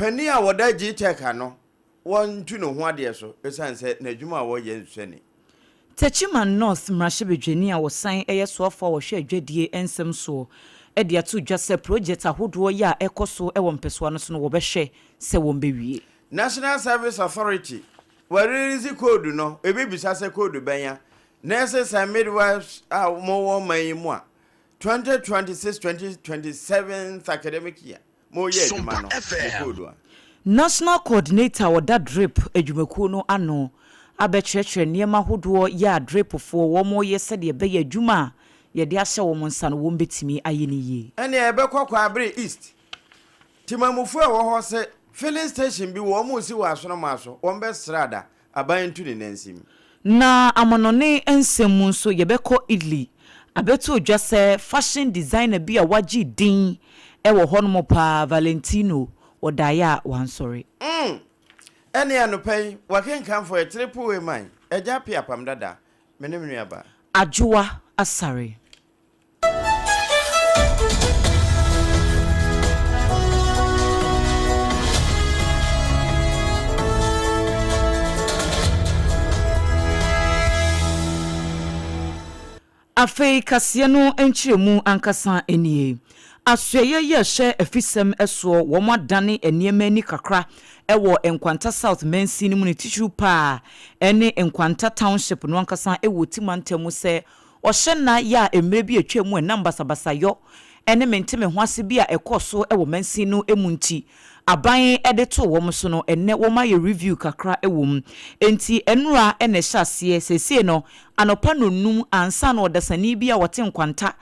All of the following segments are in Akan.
pani a woda GTech no won tu no ho ade so esan se na adwuma a wo ye nsene Techima North Mrashebedweni a wosan eyesoafo wo hwe adwadie ensem so e de ato dwase project ahodo ya ekoso e wo mpeso no so no wo behwe se wo mbewie. National Service Authority release code no ebibisa se code benya nurses and midwives a mo wo man mu a 2026-2027 academic year mo ye adwuma no code a National Coordinator wo da drip adwumaku no ano abechrechere niema hodo ya drip fo wo mo ye se de be ya adwuma ye de ahye wo nsa no wo mbetimi aye ni ye ene e be kwakwa abre east timamufu a wo ho se filling station bi wo mo si wa asono maso wo mbe srada aban tu ne nansim na amonone ensem nso ye be ko idli abeto dwase fashion designer bi a waji din e wo hono pa Valentino odaya wansori ene anopai wakenkan for a triple way man eja pe APAM DADAA menemnu aba ADWOA ASARE afei kase no enchiremu ankasa enie asuyeye ye hye afisem eso wo modane eniema ni kakra ewo enkwanta South Mensi ni mu tissue pa ene enkwanta township no ankasa ewo timantemu se ohye na ya emre bi atwemu enambasabasa yo ene menteme ho ase bi a ekoso ewo Mensi no emunti aban edeto wo mso no enne wo ma ye review kakra ewom enti enura ene hyase sese no anopa nonum ansa na odasani bi a wote nkwanta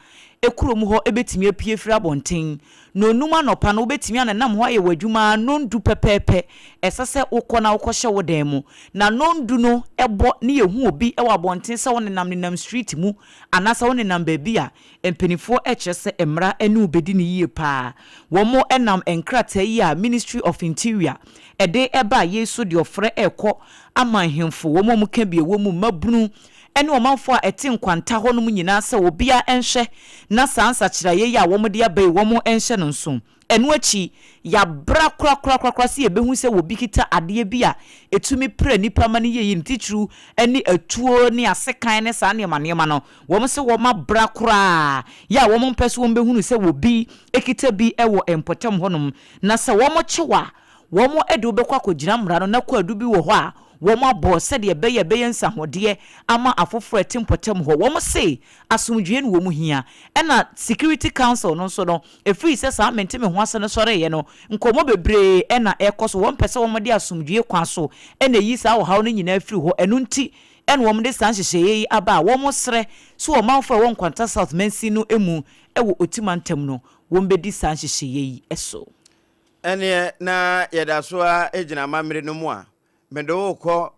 ekurom ho ebetimi apie fira bonten nonum anopa no obetimi anam ho aye wadwuma nondu pepepe esese ukona ukɔhye wo dan mu na nondu no ebo ne yehu obi ewa bonten se wo nenam street mu anasa wo nenam baabi a empenifo ekyese emra ene obedi ne yie pa wo mo enam enkrata yi a Ministry of Interior ede eba yesu de ofre ekɔ amanhemfo wo mo muka bie wo mu mabunu ene omanfo a eti nkwanta ho no nyina se obia enhwe na sansa kyira ye ya wo mo de abai wo mo enhwe no nso enu achi ya bra kra se ebehu se wo bikita ade bia etumi pre nipa mane ye yin titru ene atuo ne asekan ne sa ne manema no wo mo se wo ma bra kra ya wo mo mpese wo behunu se wo bi ekita bi ewo empotem honum na se wo mo kyewa wo mo edu bekwa kogina mra no na kwa adu bi wo ho a womo abo se de beye nsahode ama afoforo timpotem ho womo se asomdwe no womu hia ena security council no so no efri se sa menteme ho ase no sore ye no nkomo bebre ena ekoso wo mpese womo de asomdwe kwa so ena yi sa wo hawo no nyina afri ho enu nti ena womo de san hyehye aba womo sre so wo manfo wo nkwanta South Mensi no emu ewo otimantem no wo mbedi san hyehye eso ene na yedaso a ejina mamre no mu a mendo ko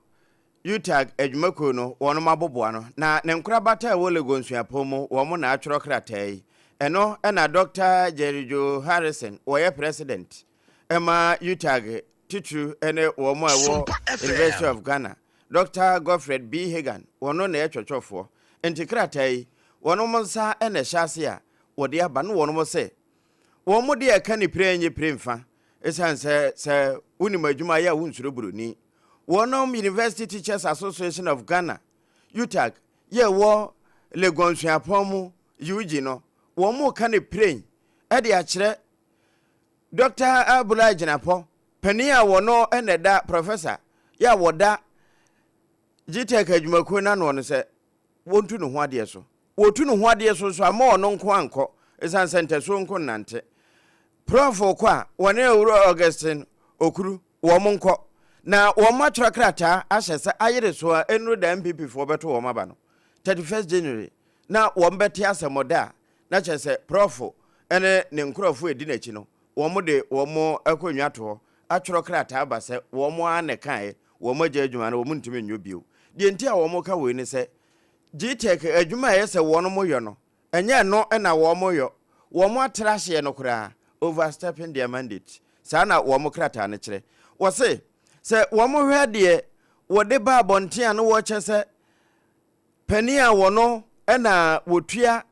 utag adwumako no wono maboboa no na ne nkura bata wo legonsuapo mu wo mo na atworo kratai eno na Dr. Jerijo Harrison wo ye president ema utag titru ene wo mo ewo University of Ghana Dr. Godfred B. Hagan wono na etwotwofo enti kratai wono mo nsa ene hyase a wo de aba no wono mo se wo mo de aka ni prenye premfa esanse se unima adwuma ya wunsuro buroni Wonom University Teachers Association of Ghana, UTAG, ye wo legonsuapomu yuji no, wo mo kane praying, edi achire Dr. Abula Jinapo, penia wono eneda professor, ya woda GTech adwumaku na no no se, wontu no ho ade so. Wotu no ho ade so ama ono nko anko, esan center so nko nante. Prof kwa, wone Ewuro Augustine Okuru, wo mo nko na woma trakrata ahese ayere so a enru da MPP fo beto woma ba no 31st January na wombete asemoda na chese prof ene ne nkrofo edi na chi no womo de womo akonwa to atworo krata aba se womo ane kan womo gya adwuma na womo ntime nyo bio de enti a womo ka we ni se GTech adwuma yese wono mo yo no enye no na womo yo womo atrahye no kura overstepping their mandate sa na womo krata ne kire wo se womo hwede wode ba bontia no wo chese pani a wono ena wotua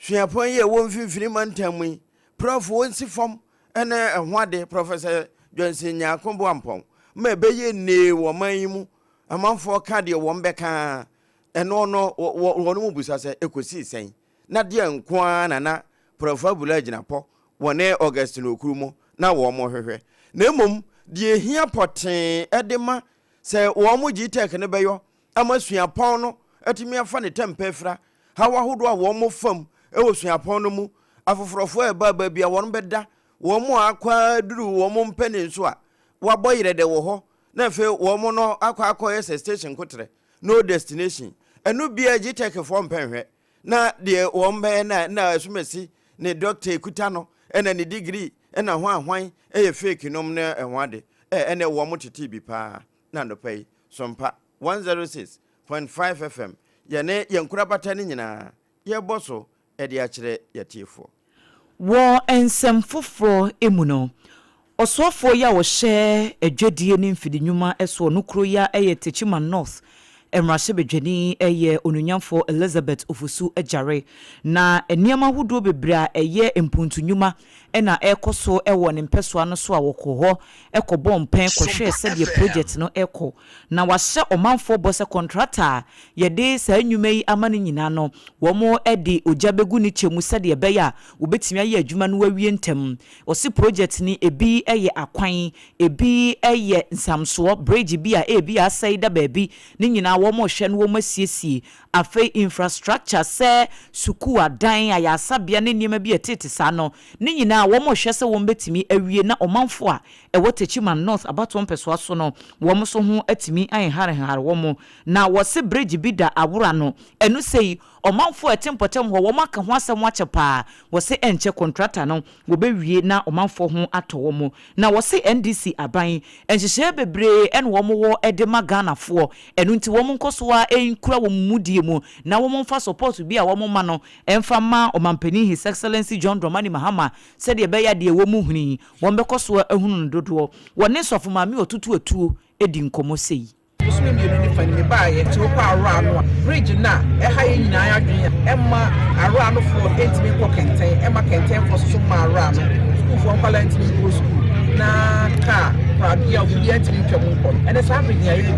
hweapon ye wo mfimfini mantamui prof wonsi fom ene ehwade professor Johnson nya kombo ampon ma beye ne wo manyimu amanfo ka de wo mbeka eno no wo no busa se ekosi sen na de nko na profabula ginapo wone Augustine Okurumo na wo mo hwehwe na emom de hia poten edema se wo mo gitek ne beyo amasuapon no atimi afa ne tempefra hawa hodo a wo mo fam e wo suapon no mu afofrofo e ba bia won beda wo mo akwa duru wo mo mpene nso a waboyire de wo ho na fe wo mo no akwa station kotre no destination enu bia gitek fo mpenhwe na de wo mbe na asumesi ne doctor ekuta no ena ne degree ena ho ahwan eye fake nom na ehwade ene wo mo tete bi pa na no pay SOMPA 106.5 FM yene yankura batani nyina ye boso e de akire yetiefo wo ensem foforo emuno osofo ya wo hye adwadie ne mfidi nwuma eso no kro ya eye Techima North Emrashe bedwani eye onunyamfo Elizabeth Ofusu Ejare na eniema hudo bebra eye empuntu nwuma ena ekoso ewo ne mpesoa no so a wokoho ekobɔ mpen kɔhwe sɛ de project no eko na wahye omanfo bose contractor yede sa nwuma yi amane nyina no womo ede ojabegu ni chemu sɛ de beya obetimi aye adwuma no wawie ntem osi project ni ebi eye akwan ebi eye nsamso bridge bi a ebi asai da baabi ni nyina womo hwe no womo siesie afa infrastructure sɛ suku adan ayasabia ne niema bi etete sa no ni nyina womo hwe sɛ wom betimi awie na omanfo a ɛwɔ Techima North abato mpeso so no womo so ho atimi anhare womo na wose bridge bi da awura no enu sei omanfo etempotem ho womo aka ho asɛm achepa wose enche contractor no wo bewie na omanfo ho ato womo na wose NDC aban enhyehyɛ bebre en womo wo edema Ghana fo enu nti womo nkoso a enkura wo mudie mu na womo mfa support bi a womo ma no emfa ma omampani His Excellency John Dramani Mahama said ye beya de womo huni won bekoso ehunu dodo wone sofo mami otutu etuo edi nkomo sei Usumi mienu ni fani ba ye ti okwa ara no bridge na e ha ye nyina ya dwen emma ara no fo entimi ko kenten emma kenten fo so ma ara no school fo kwala entimi ko school na ka pra bia obi entimi twam ko ene sa bridge ya ye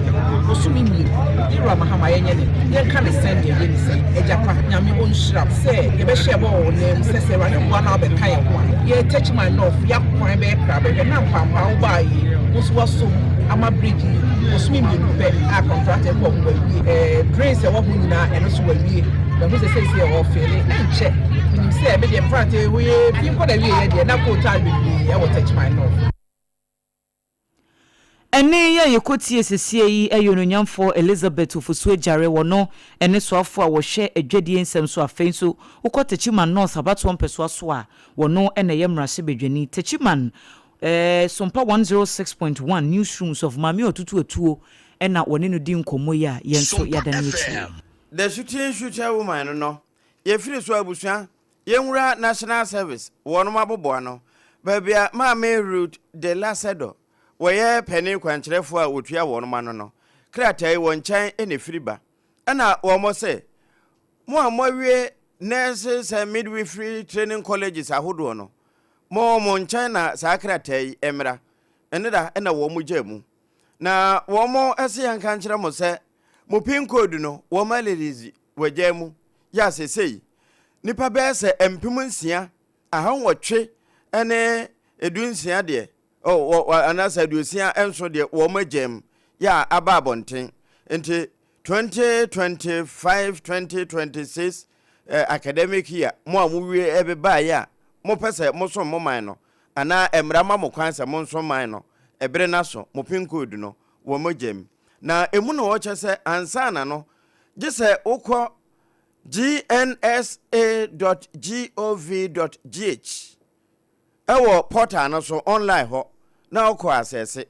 usumi mienu ira Mahama ye nyene ye ka ne send ye ni se ejapa nyame onhira se ye be hye bo ne sese wa ne bo na be ka ye ho ye Techima North ya kwan be kra be na mpampa wo ba yi muso so ama bridge usumi mienu be a contractor ko ko drains e wo hu nyina eno so wawie na mo se se e wo fele enche nim se be de frate wo ye pin ko da wie ye de na ko ta bi e wo Techima North ene ya yekotie sesie yi ayononyamfo Elizabeth Ofusu Ejare wono ene soafo a wo hwe adwadie nsem so afei so ukọ Techima North abato mpeso so a wono ene ye mrase bedwani Techima SOMPA 106.1 newsrooms of Mami Otutu Etuo ena woni no di nkomo ya yenso yadani etu the shooting woman no ye free so abusua ye nwura national service wono mabobo no babia Mami Root de Lasedo woye penny kwankyerefo a wotua wono ma no kratai won chan ene firiba ana wo mo se mo amowie nurses and midwifery training colleges ahodo no mo China sa kratai emra eneda ena wo mo jamu na wo mo ese yanka nkyere mo se mo pin code no wo malerizi wajamu ya sesei nipa be se empem nsia ahonwotwe ene edunsia de anasa dusia enso de wo magem ya ababonten enti 2025 2026 academic year mo amuwie ebeba ya mo pese mo so mo man no ana emrama mo kwanse mo so man no ebere na so mo pin code no wo magem na emu no wo chese ansana no gise ukọ gnsa.gov.gh ewo portal no so online ho na ukọ asese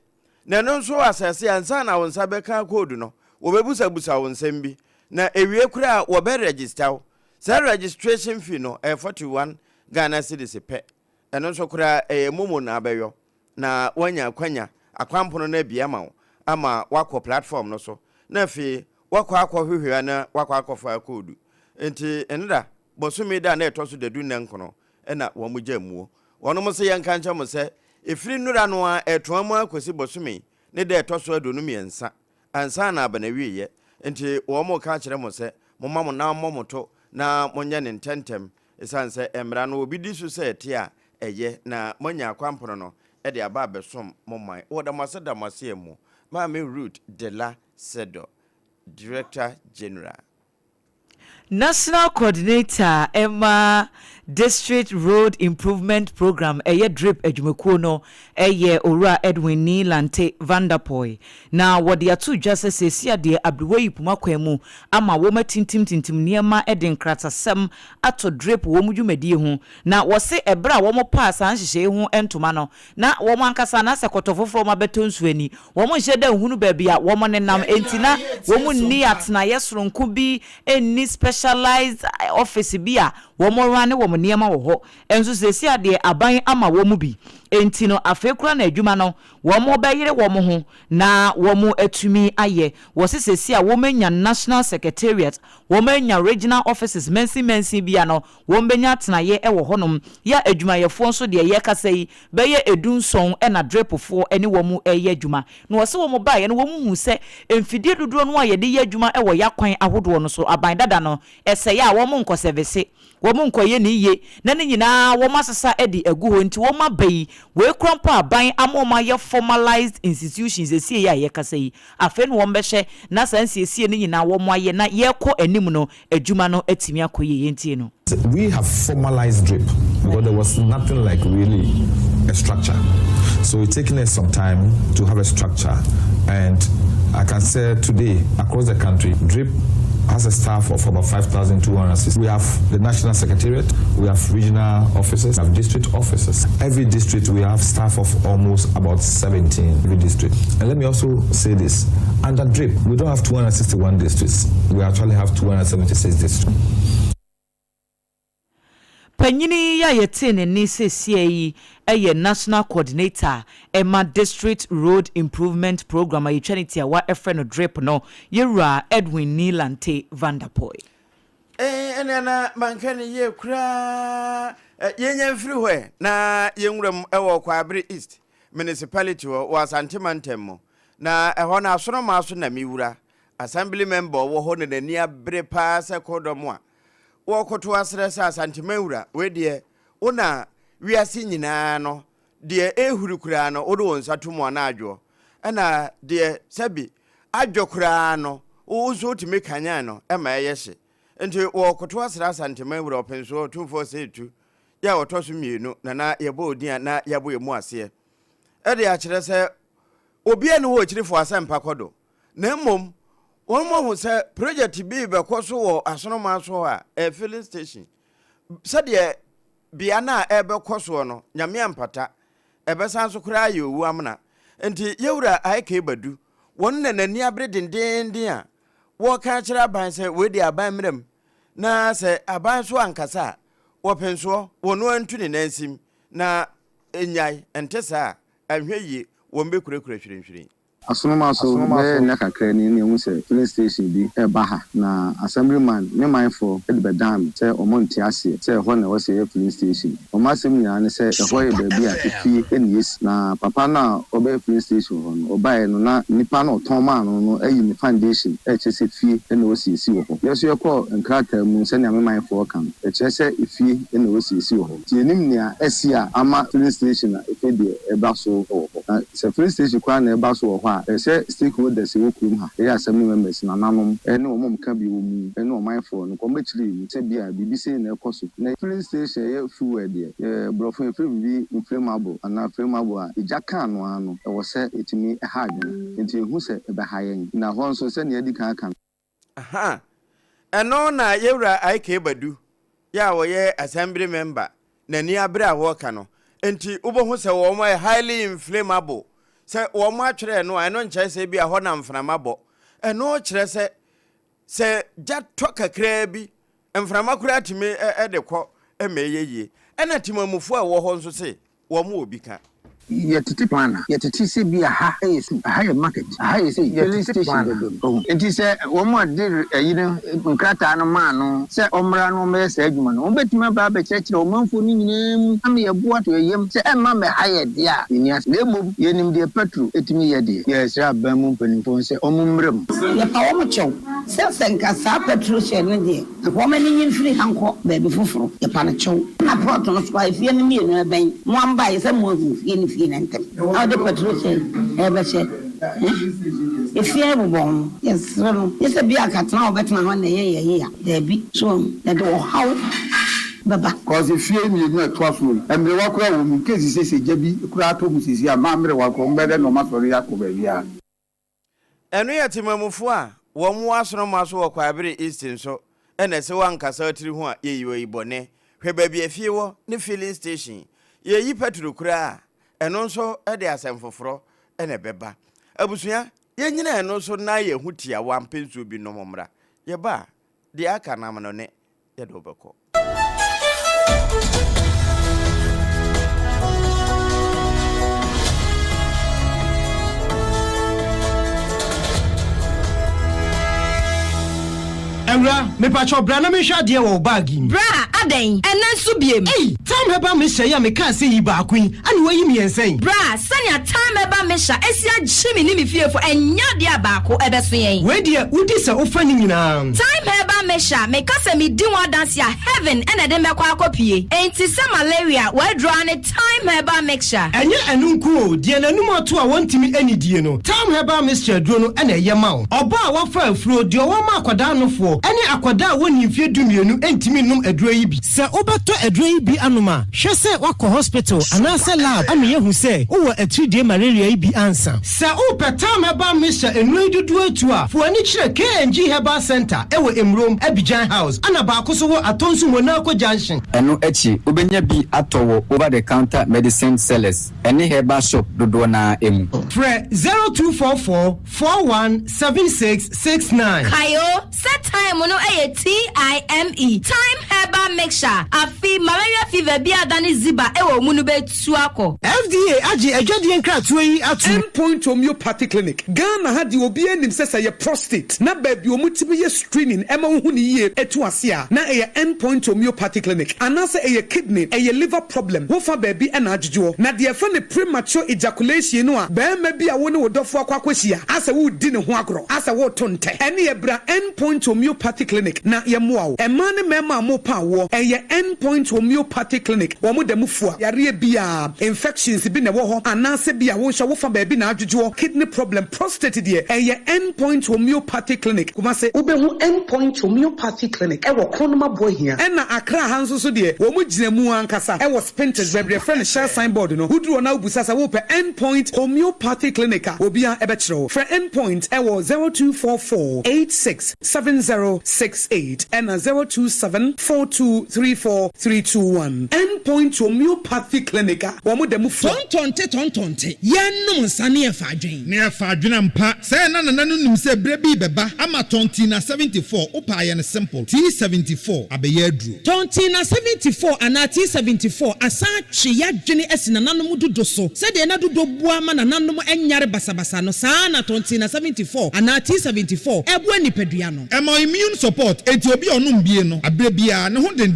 na no so asese ansana won sabeka code no wo bebusa won sembi na ewie kura wo be register sa registration fee no 41 Ghana cedis pe eno so kura momo na abeyo na wanya kwanya akwampono na bia ma ama wakọ platform no so na fi wakọ hwehwe na wakọ fa code enti enida bosumi da na etoso dedu na nkono na wo mo jamuo wono mo se yanka ncha mo se efiri nura no a etoamu akosi bosome ne de etoso adonu miensa ansa na abanawie ye enti wo mo ka kire mo se mo ma mo na mo moto na monye ne ntentem esanse emra no obi di su se ete a eye na monya kwampono no e de aba besom momman wo da maseda masemu ma me root de la sedo Director General. National Coordinator Emma District Road Improvement Program drip ejumekuo no Ora Edwin ni Lante Vanderpoy na wode atu jase sesia de abdwei puma kwemu ama woma tintim niema eden kratasem ato drip womu dwumadi ho na wose ebra womo pass anhyehe ho entoma no na womo ankasa na sekotofofro ma betonsuani womo hyeda hunu bebia womo nenam entina womo ni atna yesronko bi enni specialized office bia womo rane womo niema wo ho enso sesia de aban ama womu bi enti no afekura na adwuma no womo beyire womo ho na womo atumi aye wose sesia womenya national secretariat womenya regional offices mensi bia no wombenya tenaye ewo honom ya adwumayefo nso de ye kasai beye edunson na drepofo ene womo eye adwuma no wose womo baye no womo hu se emfidie dodo no aye de ye adwuma ewo yakwan ahodo no so aban dada no ese ya womo nko service womo nkoye ni ye na ne nyina womo asesa edi agu ho nti womo bayi we krampo aban amoma ye formalized institutions esie ya ye kasai afen wo mbehye na sanse esie ni nyina womo aye na ye ko anim no adwuma no atimi akoye yentie no. We have formalized DRIP because there was nothing like really a structure. So it's taken us some time to have a structure, and I can say today across the country DRIP has a staff of about 5,260. We have the National Secretariat, we have regional offices, we have district offices. Every district we have staff of almost about 17 every district. And let me also say this, under DRIP, we don't have 261 districts. We actually have 276 districts. Panyini ya yetene ni sesie eye National Coordinator Emma District Road Improvement Program ayi chanity wa efreno drip no yewura Edwin Nilante Vanderpoy. Enena mankani ye kura yenya mfiri hwe na yenwuram ewo Kwabere East Municipality wo Asante Mantem na eho na asoro maso na miwura assembly member wo ho ne nani abre pa se kodomo a wokoto asresa Asante Mawura we de una wiase nyina no de ehurukura no odo wonsatomo na adwo na de sabi adwokura no uzo timi kanya no ema yehye nti wokoto asresa Asante Mawura openso 2472 ya wotoso mienu na yebo odin na yabo emu ase de a kire se obi ene wo kirifo asempa kodo na mmom one more say project be because wo asonoma so a filling station said ye bia na ebe koso no nyame ampata ebe san so kura ye owu amna enti yewura aike badu won na nani abre denden a wo ka kira aban say we di aban mrem na say aban so ankasa wo penso wono antu ne nansim na enyai entesa ahweyi wo mbe kurekure hwirenhwiren asonoma so be na kakra ni hu se filling station bi e ba ha na assemblyman me mindful e be dam say omonti ase say ho na wo say filling station o ma sem nya ne say e ho ye ba bi a fie eni yes na papa na obe filling station ho no obae no na nipa na oton ma no ayi ni foundation e che se fie e na wo si ho yeso ye ko nkrata mu se na me mindful kan e che se fie e na wo si ho ti enim nia esi a ama filling station na e fe de e ba so ho na se filling station kwa na e ba so ho say stakeholders wo krum ha e assembly members na nanom e ne omom ka bi wo mu e ne omanyfo no ko mechiri te bia BBC na ekoso na filling station ye fuel de brofo e free bi inflammable ana flammable a ejaka no ano e wo say etimi ha adwene enti hu say e be ha yen na ho nso say ne adi kan kan aha eno na yewura aike badu ya wo ye assembly member na ni abre a wo ka no enti ubo say wo mo highly inflammable se wo mo atwere no eno nche se bi a ho na mframa bo eno kire se ja to kakra bi mframa kura atime de ko emeyeye ena timamufu a wo ho nso se wo mo obi ka yɛtete plan yɛtete sɛ bi aha ɛyɛ su aha yɛ market aha yɛ sɛ yɛtete station oh nti sɛ wɔn a de ayi no nkrataa no maa no sɛ ɔmmra no ɔmmɛyɛ saa adwuma no wɔbɛtumi aba abɛkyerɛkyerɛ ɔmanfoɔ no nyinaa mu ama yɛboa to yɛyam sɛ ɛmma mɛha yɛ deɛ a yɛni ase na mmom yɛnim deɛ petro ɛtumi yɛ deɛ yɛsrɛ aban mu mpanimfoɔ sɛ ɔmo mmrɛ mu yɛpa wɔn kyɛw sɛ nka saa petro hyɛ no deɛ wɔn ani nyi mfiri hankɔ baabi foforɔ yɛpa no kyɛw na pɔtɔ no so efie no mmienu ɛbɛn mo amba yɛ sɛ mo ahu fie no fie no ntɛm na wɔde petro hyɛ ɛbɛhyɛ efie bobɔ yɛsrɛ no yɛsɛ bi akatena wɔbɛtena hɔ na yɛyɛ a daabi so yɛde ɔhaw baba cause fie mmienu ɛto aforo ɛmmerɛ wakora wɔ mu kesi sɛ gyabi kora ato mu sisi a ma mmerɛ wakora mbɛdɛ na ɔmasɔre yɛakɔ baabi a ɛno yɛ timamufoɔ a wɔn mu asono so wɔ Kwabere East nso ɛna sɛ wankasa tiri ho a yɛyi wɔ ibɔne hwɛ baabi afie wɔ ne filling station yɛyi petro kura a ɛno nso ɛde asɛm foforɔ ɛna bɛba abusua yɛnyina ɛno nso na yɛhu tia wampensuo bi nom mmra yɛba deɛ aka nam no ne yɛde wobɛkɔ Emra, me pacho bra na me hwa de wo bag yi. Bra, adan, ena nso biem. Time heba me hye ya me ka se yi ba akun. Ani wayi me ensen. Bra, sanya time heba me hya esi agye me ni me fiefo enya de abako ebeso yen. We de udi se ofa ni nyina. Time heba me hya, me ka se me di one dance ya heaven ena de me kwa akopie. Enti se malaria, we draw ne time heba mixture. Enye enu nku o, de nanum ato a wontimi ani die no. Time heba mixture duro no ena ye ma wo. Oba a wafa afuro de o ma akwada no fo. Eni akwada woni mfie dumienu entimi num aduro yi bi. Se obato aduro yi bi anoma, hwe se wakɔ hospital anase lab ame yehu se wo atridie malaria yi bi ansa. Se o petam heba mixture enu dudu atu a, fo ani kire KNG Herbal Center ewo Emrom Abidjan House. Ana ba akoso wo atonsu Monaco Junction. Eno echi obenya bi atowo over the counter medicine sellers. Eni herbal shop dodo na emu. Fre 0244 417669. Kayo, set time no TIME. Time heba mixture. Afi malaria fever bi adani ziba ewo munu betu akọ. FDA agi adwade nkratoa yi atu. Endpoint Homeopathy Clinic. Ghana ha di obi anim sesa ye prostate. Na baabi omutimi ye screening ema hu ni ye etu ase a. Na eye Endpoint Homeopathy Clinic. Anase eye kidney, eye liver problem. Wo fa baabi ena adwodwo. Na de fa ne premature ejaculation no a baama bi a wo ne wodofo akwakwahia. Asa wo di ne ho agro. Asa wo tonte. Ene ye bra Endpoint Homeopathy Clinic. Na ye moa wo. Ema ne mema mo pa wo. Eye Endpoint Homeopathy Clinic. Wo mo demu fua. Yare bia infections bi ne wo ho. Anase bia wo hwa wo fa baabi na adwodwo. Kidney problem, prostate de eye Endpoint Homeopathy Clinic. Kuma se obehu Endpoint Homeopathy Clinic. Ewo Kronoma boy here. Ena Accra hanso so de wo mo gina mu ankasa. Ewo Spinters baby friend share signboard no. Hudru na ubusasa wo pe Endpoint Homeopathy Clinic. Obia ebechro. For Endpoint ewo 0244 867068 and 0274234321. Endpoint Homeopathy Clinic. Wo mo demu fo. Tontonte. Yenum nsane e fadwen. Ne e fadwen mpa. Say na num se brebi beba ama tonti na 74 opa ye ne simple. T74 abeye adru. Tonti na 74 ana T74 asa twe yadwene asina nanom dodo so. Se de na dodo bua ma nanom enyare basabasa no saa na tonti na 74 ana T74 ebua nipadua no. Ema immune support enti obi onum bie no abrebia ne ho den.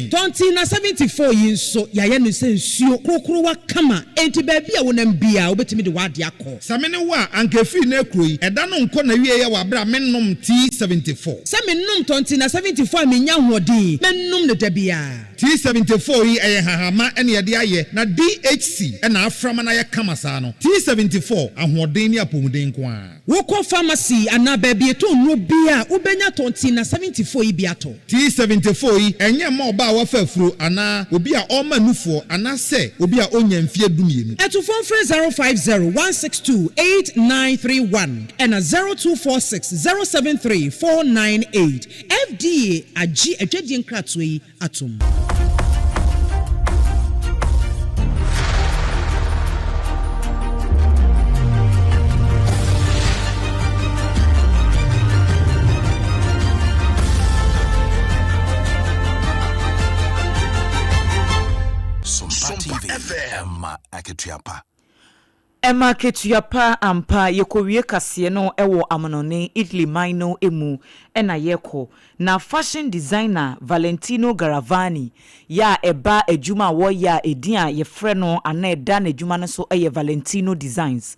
Tonti na 74 yi nso yaye no se nsuo krokrowa kama enti ba bia wonam bia obetimi de wade akọ. Samene wa ankefi na ekroyi eda no nko na wie ye wa bra mennom T74. Se mennom tonti na 74 menya hodin mennom ne da bia. T74 yi eye hahama ene ye de aye na DHC ena aframa na ye kama saa no. T74 ahoden ni apomuden ko a. Woko pharmacy ana ba bia to no bia ubenya tonti na 74 yi bia to. T74 yi enye ma oba wa fafuro ana obi a o manufo ana se obi a onya mfie dumienu. Etu phone 050-162-8931 and 0246-073-498. FDA agi adwadi nkratoa yi atom. SOMPA FM ketuapa Emma ketuapa ampa yekowie kase no ewo amanone Italy mino emu ena yeko na fashion designer Valentino Garavani ya eba ejuma wo ya edin a yefre no ana eda na ejuma no so eye Valentino Designs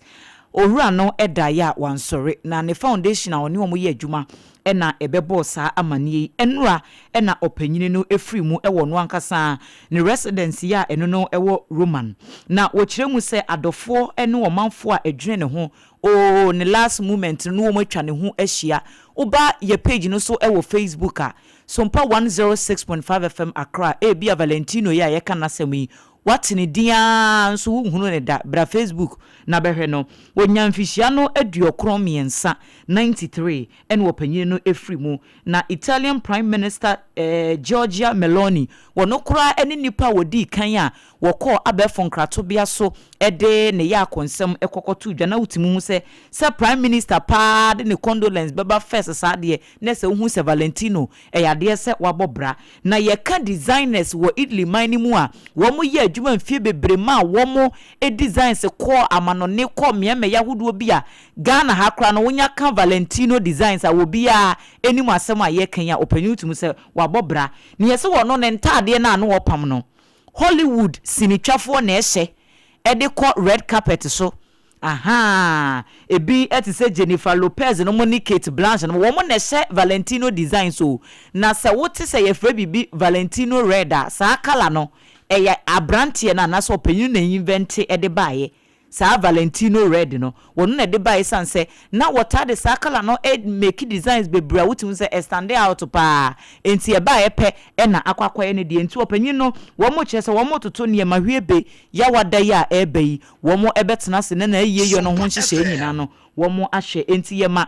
Owura no eda ya wansore na ne foundation a oni omo ye adwuma ena ebebo saa amanie enura ena opanyini no efri mu ewo no ankasa ne residence ya eno no ewo Roman na wo kiremu se adofo ene wo manfo a edwene ne ho o ne last moment no wo matwa ne ho ahia uba ye page no so ewo Facebook a SOMPA 106.5 FM Accra bia Valentino ya yeka nasemi watini dia nso hunu ne da bra Facebook na behwe no wonyamfihia no aduokron miensa 93 en wopanyine no efri mu na Italian Prime Minister Giorgia Meloni wono kura ene nipa wodi kan a wokọ abefo nkrato bia so ede ne ya konsem ekokoto dwa na utimu se Prime Minister pa de ne condolence beba first saade ne se hu se Valentino yade se wabobra na ye ka designers wo Italy mine mu a wo mo ye adwuma mfie bebre ma wo mo designs ko amanone ko mieme yahudo bia Ghana ha kra no wonya ka Valentino Designs a wo bia enimu asem a ye kan ya opanyutum se wabobra ne ye se wo no ne ntade na no wopam no Hollywood sinitwafo na ehye ede ko red carpet so aha ebi etise Jennifer Lopez no mo ni Kate Blanchett no wo mo na ehye Valentino Designs so na se wote se ye fra bibi Valentino red a sa kala no eya abrantie na so penyu na invent ede baaye sa Valentino red no wono na de baaye sanse na water de sa kala no make designs bebra wutim se stand out pa enti e baaye pe na akwakwaye ne de enti opanyin no wo mo kire se wo mo toto ne ma hwebe ya wada ya ebe yi wo mo ebetena se na aye yo no ho nhihye nyina no wo mo ahwe enti ye ma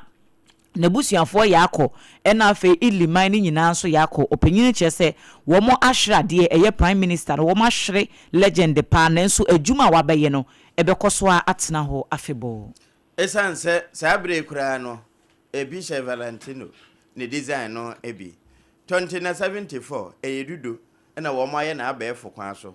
Nebusiafo yako ena afe Italy mine nyina so yako opanyini chese wo mo ahwrade eye prime minister wo mo ahwre legend pa na nso adwuma wabaye no ebekoso a atena ho afebo esanse sabre kura no ebi she Valentino ne design no ebi 2074 eyedudo ena wo mo aye na abefo kwan so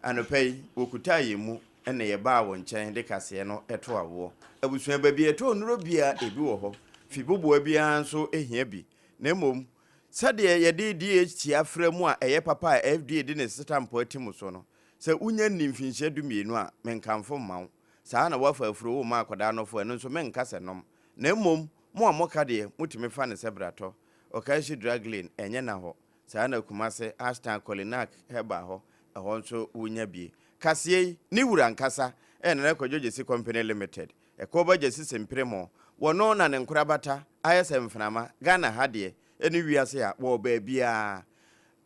anopai wokuta yemu ena ye ba wo nchen de kase no eto awo abusua ba bi eto onuro bia ebi wo ho fibobo bia nso ehia bi na mom sade ye de DHT afra mu a eye papa a FDA de ne stamp atimu so no se unya nimfinhye dumienu a menkamfo mawo saa na wafa afuro wo ma akoda no fo eno nso menkase nom na mom mo amoka de mutimi fa ne sebrato okashi draglin enye na ho saa na kumase Ashton Colinac heba ho ho nso unya bi kase ni wura nkasa na Kwadwogye Company Limited ekoba jesi sempremo wono na ne nkurabata ayesem mfnama Ghana hade eni wiase a wo ba bia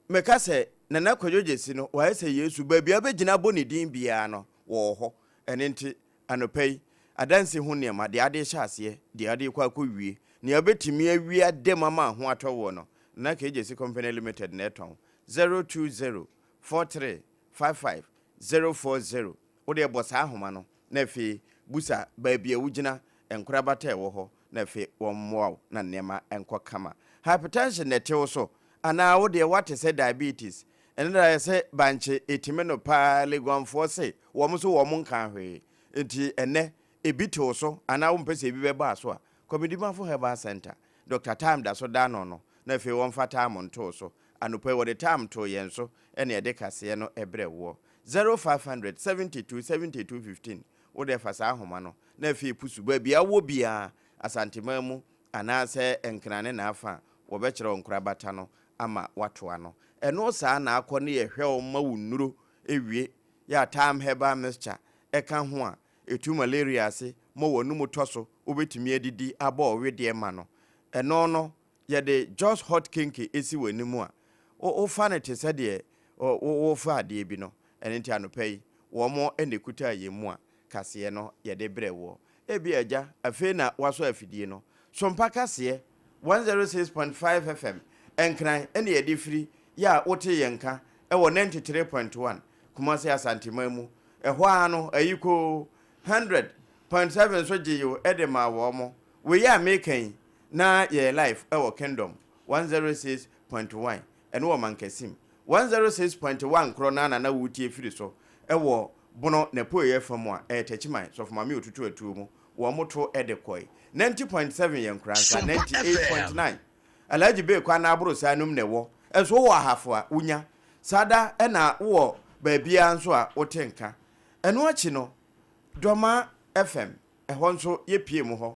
meka se na Kwadwogye no wayese Yesu ba bia begina boni din bia no wo ho ene nti anopai adanse hu ne ma de ade hyase de ade kwa wie ne abetimi awia de mama ho atowo no na Kwadwogye Company Limited na eton 02043550040 ode bosa ahoma no na fi busa ba bia wugina enkurabata ewo ho na fe wommoa na nema enko kama hypertension netewo so ana wo de what say diabetes enra say banche etimeno pa legwanfo se wo so wo nkan hwe enti ene ebitewo so ana wo mpese ebi beba so a comedy manfo herbal center Dr. Time da so da no na fe wo mfata amonto so anopa wo de time to yen so ene de kase no ebre wo 0500 727215 wo de fasa ahoma no na fi pusu ba bia wo bia asantemamu anase enkrane na afa wo be kire onkurabata no ama watoa no eno saa na akọ ne ye hwe o ma wunuro ewie ya time herbal mixture eka ho a etu malaria ase mo wonu mutoso obetumi adidi aba owede ma no eno no ye de just hot kinky esi wanimu a o fa ne te se de o fa de bi no enti anopai wo mo enekuta yemu a kase no ye de brewo ebi aja afi na waso afidie no SOMPA kase 106.5 FM enkran ene ye de firi ya wote yenka ewo 93.1 Kumasi Asantemamu ehwa ano ayiko 100.7 so giyo edema wo mo we ya making na ye life ewo Kingdom 106.1 ene wo mankasim 106.1 krona na wutie firi so ewo bono na po ye fam a techimai so for mame otutu atu mu wo moto edekoi 90.7 yen kransa 98.9 alaji be kwa na aburo sanum ne wo eso wo ahafo a unya sada na wo baabia nso a wotenka eno achi no doma fm ehonso ye pie mu ho